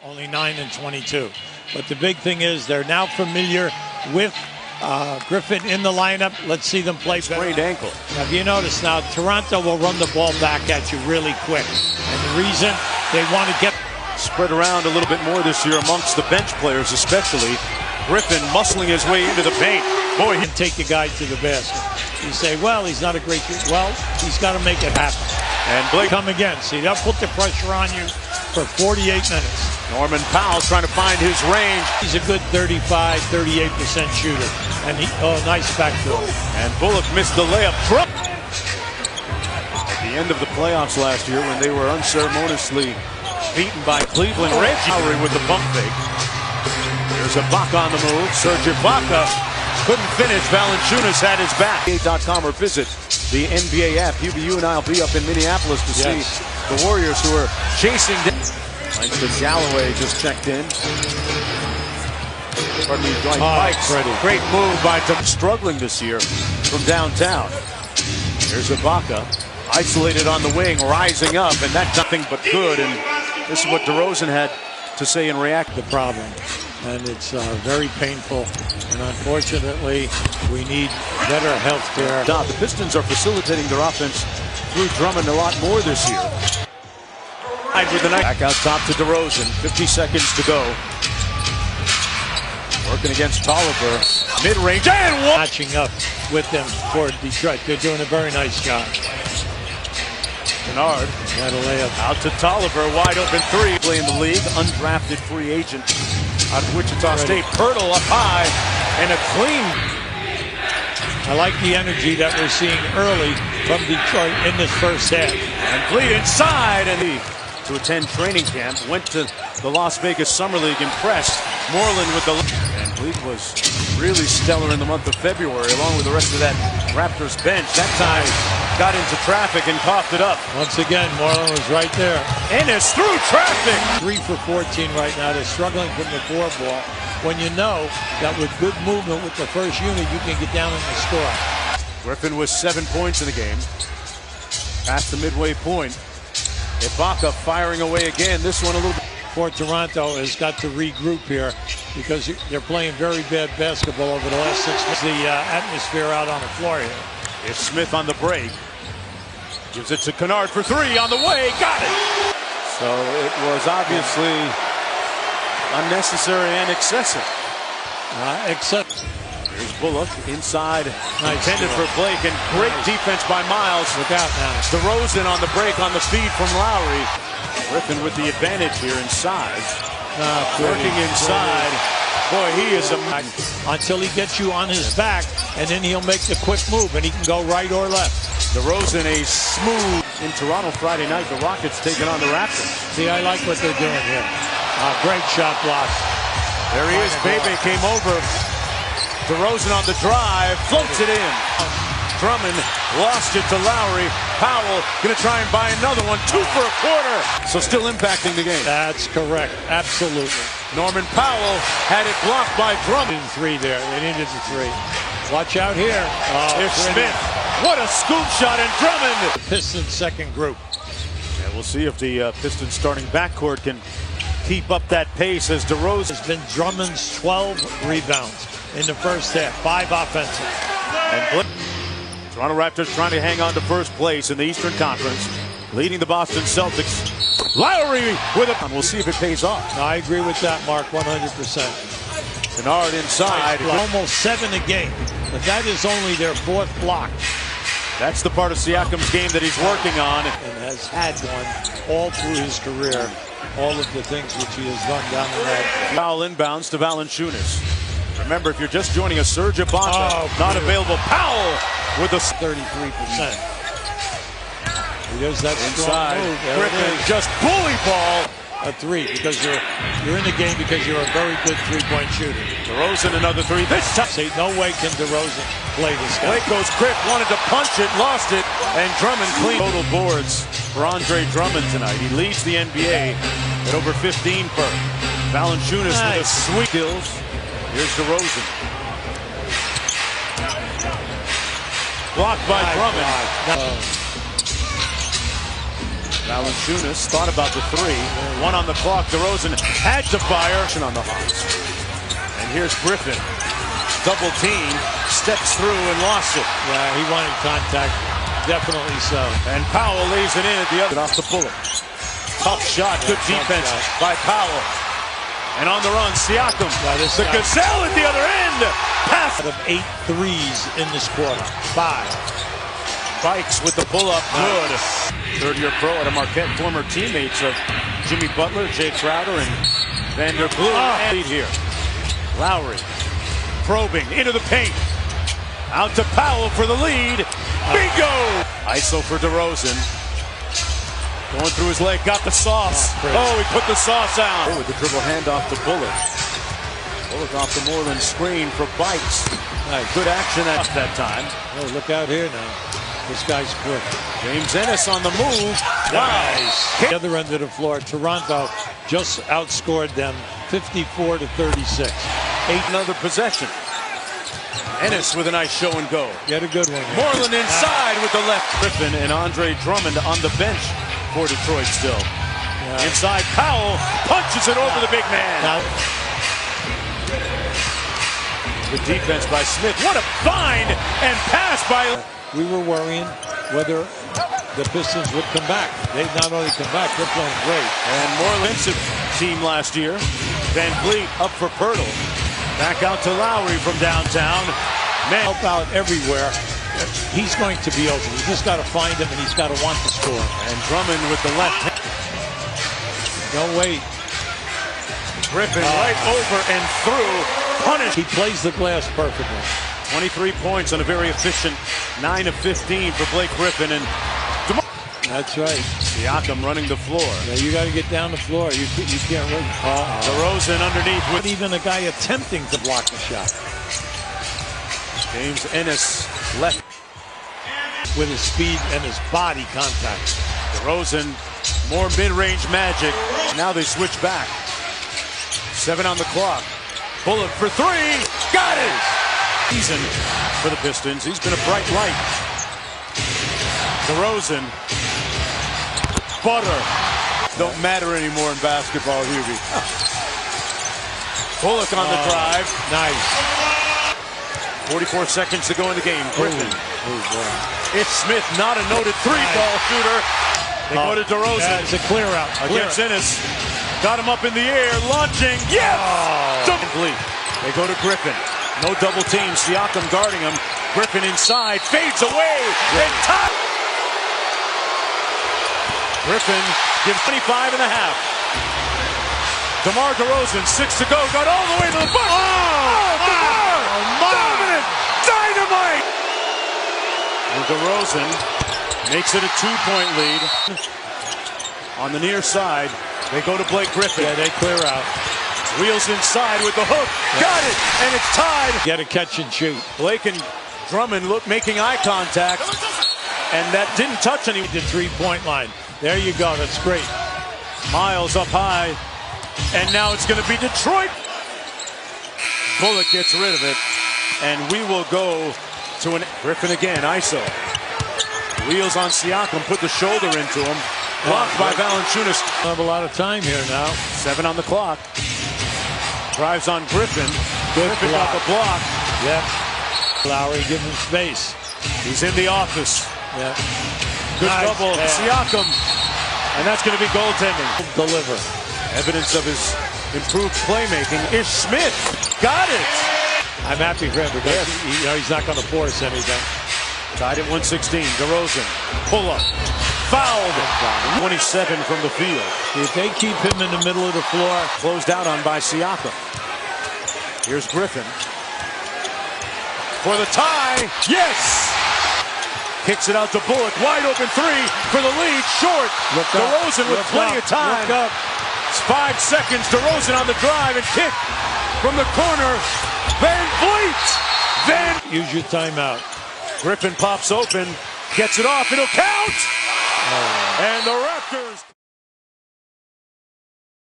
Only 9 and 22. But the big thing is they're now familiar with Griffin in the lineup. Let's see them play better. Sprained ankle. Have you noticed now Toronto will run the ball back at you really quick. And the reason they want to get Spread around a little bit more this year amongst the bench players especially. Griffin muscling his way into the paint. Boy, he can take the guy to the basket. You say, well, he's not a great shooter. Well, he's got to make it happen. And Blake Come again. See, they'll put the pressure on you for 48 minutes. Norman Powell trying to find his range. He's a good 35, 38% shooter. And nice backdoor. And Bullock missed the layup. At the end of the playoffs last year when they were unceremoniously beaten by Cleveland, Reggie Lowry with the bump fake. There's Ibaka on the move. Serge Ibaka couldn't finish. Valanciunas had his back. NBA.com or visit the NBA app. You and I will be up in Minneapolis to see the Warriors who are chasing down. Langston Galloway just checked in. Pardon me, Dwight Pikes. Great move by them. Struggling this year from downtown. There's Ibaka. Isolated on the wing, rising up, and that's nothing but good. And this is what DeRozan had to say in react. The problem, and it's very painful. And unfortunately, we need better health care. The Pistons are facilitating their offense through Drummond a lot more this year. With the back out top to DeRozan. 50 seconds to go. Working against Tolliver. Mid-range and one. Matching up with them for Detroit. They're doing a very nice job. Kennard had a layup out to Tolliver, wide open three. Play in the league, undrafted free agent out of Wichita State. Pirtle up high and a clean. I like the energy that we're seeing early from Detroit in this first half. And Fleet inside and to attend training camp. Went to the Las Vegas Summer League, impressed. Moreland with the and Fleet was really stellar in the month of February, along with the rest of that Raptors bench. That time got into traffic and coughed it up. Once again, Moreland was right there. Ennis through traffic. 3 for 14 right now. They're struggling from the 4 ball. When you know that with good movement with the first unit, you can get down in the score. Griffin with 7 points in the game. Past the midway point. Ibaka firing away again. This one a little bit. For Toronto has got to regroup here because they're playing very bad basketball over the last 6 months. The atmosphere out on the floor here. It's Smith on the break. Gives it to Kennard for 3 on the way. Got it. So it was obviously unnecessary and excessive. Except here's Bullock inside. Nice intended for Blake and great defense by Miles. Look out now. DeRozan on the break on the feed from Lowry. Griffin with the advantage here inside. Working inside. Boy, he is a... Until he gets you on his back, and then he'll make the quick move, and he can go right or left. DeRozan a smooth... In Toronto Friday night, the Rockets taking on the Raptors. See, I like what they're doing here. Great shot block. There he is. Bebe came over. DeRozan on the drive. Floats it in. Drummond lost it to Lowry. Powell going to try and buy another one. 2 for a quarter. So still impacting the game. That's correct. Absolutely. Norman Powell had it blocked by Drummond. 3 there. They needed the 3. Watch out here. Here's Smith. What a scoop shot, and Drummond. Pistons second group. And we'll see if the Pistons starting backcourt can keep up that pace as DeRozan. Has been Drummond's 12 rebounds in the first half. 5 offensive. And Toronto Raptors trying to hang on to first place in the Eastern Conference, leading the Boston Celtics. Lowry with a... We'll see if it pays off. No, I agree with that, Mark, 100%. Kennard inside. Almost 7 a game, but that is only their 4th block. That's the part of Siakam's game that he's working on. And has had one all through his career. All of the things which he has done down the road. Foul inbounds to Valanciunas. Remember, if you're just joining us, Serge Ibaka, not available. Powell with the 33%. There's that inside. Move. Griffin just bully ball. A 3 because you're in the game because you're a very good 3-point shooter. DeRozan another 3. This time. See, no way can DeRozan play this guy. Blake goes quick, wanted to punch it, lost it, and Drummond clean. Total boards for Andre Drummond tonight. He leads the NBA at over 15 per. Valanciunas with a sweet kills. Here's DeRozan. Blocked by Drummond. Valanciunas thought about the three. One on the clock. DeRozan had to fire. On the Hawks. And here's Griffin. Double team. Steps through and lost it. Yeah, he wanted contact. Definitely so. And Powell lays it in at the other. Off the bullet. Tough shot. Good defense by Powell. And on the run, Siakam. The Gazelle at the other end. Pass. Out of 8 threes in this quarter. 5. Bikes with the pull-up. Good. Third-year pro at a Marquette. Former teammates of Jimmy Butler, Jay Crowder, and Vanderbilt. Lead here. Lowry. Probing into the paint. Out to Powell for the lead. Bingo! ISO for DeRozan. Going through his leg. Got the sauce. Oh, he put the sauce out. With the dribble handoff to Bullock. Bullock off the Moreland screen for Bikes. Nice. Good action at that time. Oh, look out here now. This guy's quick. James Ennis on the move. Nice. The other end of the floor, Toronto just outscored them 54-36. Another possession. Ennis with a nice show and go. Get a good one here. Moreland inside with the left. Griffin and Andre Drummond on the bench for Detroit still. Yeah. Inside, Powell punches it over the big man. Now, good defense by Smith. What a find and pass by... We were worrying whether the Pistons would come back. They've not only come back, they're playing great. And more offensive team last year. Van Vliet up for Pirtle. Back out to Lowry from downtown. Man, help out everywhere. He's going to be open. You just got to find him, and he's got to want to score. And Drummond with the left hand. Don't wait. Griffin right over and through. Punish. He plays the glass perfectly. 23 points on a very efficient 9 of 15 for Blake Griffin. And that's right. Siakam running the floor. Yeah, you got to get down the floor. You can't really. DeRozan underneath. With even a guy attempting to block the shot. James Ennis left. With his speed and his body contact. DeRozan, more mid-range magic. Now they switch back. 7 on the clock. Bullock for 3. Got it! Season for the Pistons. He's been a bright light. DeRozan. Butter. Don't matter anymore in basketball, Hubie. Bullock on the drive. Nice. 44 seconds to go in the game. Griffin. It's Smith, not a noted three-ball shooter. They go to DeRozan. It's a clear out. Against Ennis. Got him up in the air, launching. Yes! They go to Griffin. No double team. Siakam guarding him. Griffin inside. Fades away. And top. Griffin gives 25 and a half. DeMar DeRozan, 6 to go. Got all the way to the bucket. DeMar! Dominant! Dynamite! And DeRozan makes it a 2-point lead. On the near side, they go to Blake Griffin. Yeah, they clear out. Wheels inside with the hook. Got it! And it's tied. Get a catch and shoot. Blake and Drummond making eye contact. And that didn't touch any. The 3-point line. There you go. That's great. Miles up high. And now it's going to be Detroit. Bullock gets rid of it. And we will go to an Griffin again. ISO. Wheels on Siakam. Put the shoulder into him. Blocked by Valanciunas. Have a lot of time here now. 7 on the clock. Drives on Griffin. Griffin got the block. Yep. Lowry give him space. He's in the office. Yeah. Good double. Siakam. And that's going to be goaltending. Deliver. Evidence of his improved playmaking. Ish Smith. Got it. I'm happy for him because he's not going to force anything. Tied at 116. DeRozan. Pull up. Fouled. 27 from the field. If they keep him in the middle of the floor. Closed out on by Siakam. Here's Griffin. For the tie. Yes! Kicks it out to Bullock. Wide open 3 for the lead. Short. DeRozan with plenty of time. It's 5 seconds. DeRozan on the drive and kick from the corner. Van Vliet. Use your timeout. Griffin pops open. Gets it off. It'll count. And the Raptors.